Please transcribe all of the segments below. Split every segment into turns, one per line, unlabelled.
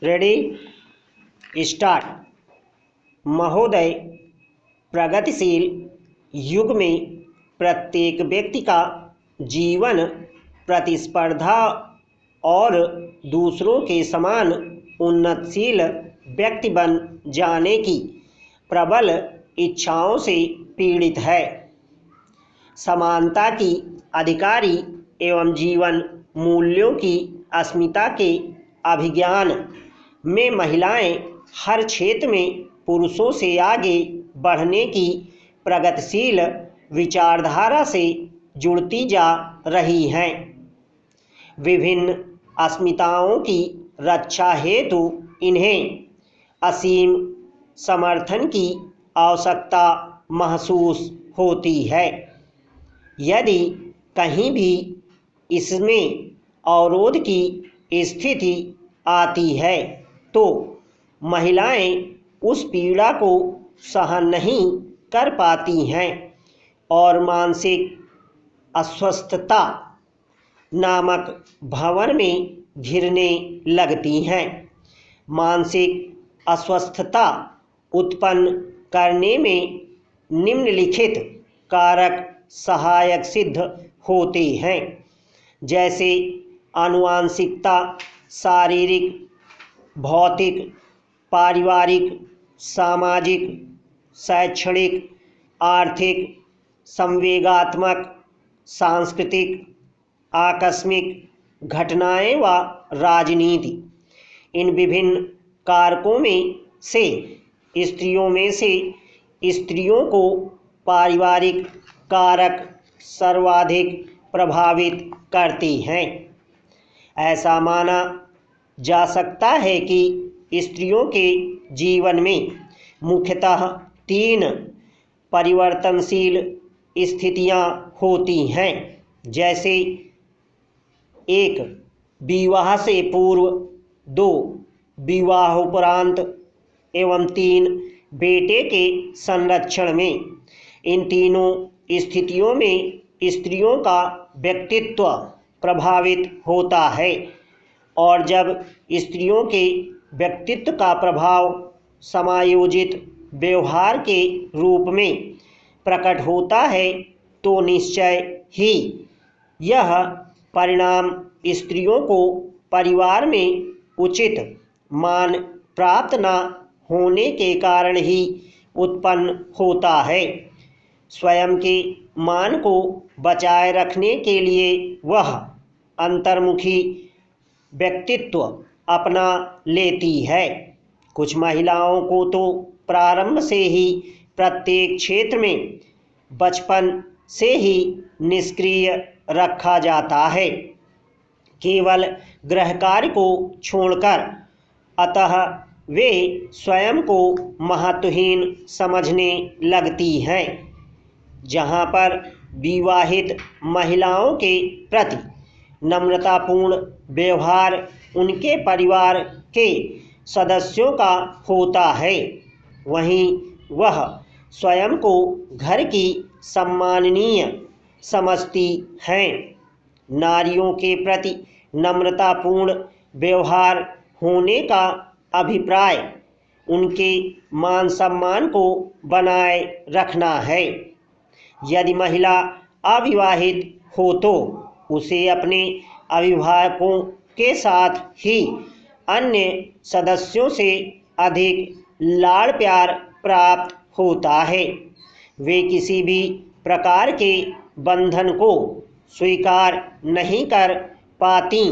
Ready start. महोदय, प्रगतिशील युग में प्रत्येक व्यक्ति का जीवन प्रतिस्पर्धा और दूसरों के समान उन्नतशील व्यक्ति बन जाने की प्रबल इच्छाओं से पीड़ित है। समानता की अधिकारी एवं जीवन मूल्यों की अस्मिता के अभिज्ञान में महिलाएं हर क्षेत्र में पुरुषों से आगे बढ़ने की प्रगतिशील विचारधारा से जुड़ती जा रही हैं। विभिन्न अस्मिताओं की रक्षा हेतु इन्हें असीम समर्थन की आवश्यकता महसूस होती है। यदि कहीं भी इसमें अवरोध की स्थिति आती है तो महिलाएं उस पीड़ा को सहन नहीं कर पाती हैं और मानसिक अस्वस्थता नामक भंवर में घिरने लगती हैं। मानसिक अस्वस्थता उत्पन्न करने में निम्नलिखित कारक सहायक सिद्ध होते हैं, जैसे आनुवांशिकता, शारीरिक, भौतिक, पारिवारिक, सामाजिक, शैक्षणिक, आर्थिक, संवेगात्मक, सांस्कृतिक, आकस्मिक घटनाएं व राजनीति। इन विभिन्न कारकों में से स्त्रियों को पारिवारिक कारक सर्वाधिक प्रभावित करते हैं। ऐसा माना जा सकता है कि स्त्रियों के जीवन में मुख्यतः 3 परिवर्तनशील स्थितियां होती हैं, जैसे 1 विवाह से पूर्व, 2 विवाहोपरांत एवं 3 बेटे के संरक्षण में। इन तीनों स्थितियों में स्त्रियों का व्यक्तित्व प्रभावित होता है और जब स्त्रियों के व्यक्तित्व का प्रभाव समायोजित व्यवहार के रूप में प्रकट होता है तो निश्चय ही यह परिणाम स्त्रियों को परिवार में उचित मान प्राप्त न होने के कारण ही उत्पन्न होता है। स्वयं के मान को बचाए रखने के लिए वह अंतर्मुखी व्यक्तित्व अपना लेती है। कुछ महिलाओं को तो प्रारंभ से ही प्रत्येक क्षेत्र में बचपन से ही निष्क्रिय रखा जाता है, केवल गृह कार्य को छोड़कर। अतः वे स्वयं को महत्वहीन समझने लगती हैं। जहाँ पर विवाहित महिलाओं के प्रति नम्रतापूर्ण व्यवहार उनके परिवार के सदस्यों का होता है, वहीं वह स्वयं को घर की सम्माननीय समझती हैं। नारियों के प्रति नम्रतापूर्ण व्यवहार होने का अभिप्राय उनके मान सम्मान को बनाए रखना है। यदि महिला अविवाहित हो तो उसे अपने अभिभावकों के साथ ही अन्य सदस्यों से अधिक लाड़ प्यार प्राप्त होता है। वे किसी भी प्रकार के बंधन को स्वीकार नहीं कर पाती,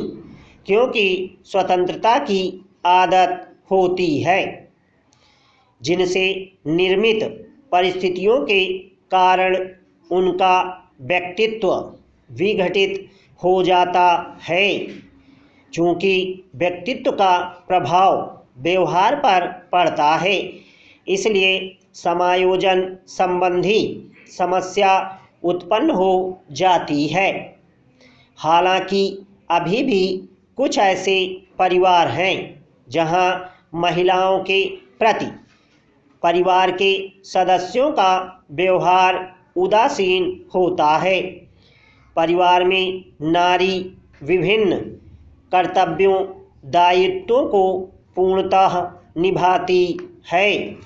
क्योंकि स्वतंत्रता की आदत होती है, जिनसे निर्मित परिस्थितियों के कारण उनका व्यक्तित्व विघटित हो जाता है। चूँकि व्यक्तित्व का प्रभाव व्यवहार पर पड़ता है, इसलिए समायोजन संबंधी समस्या उत्पन्न हो जाती है। हालांकि अभी भी कुछ ऐसे परिवार हैं जहां महिलाओं के प्रति परिवार के सदस्यों का व्यवहार उदासीन होता है। परिवार में नारी विभिन्न कर्तव्यों दायित्वों को पूर्णतः निभाती है।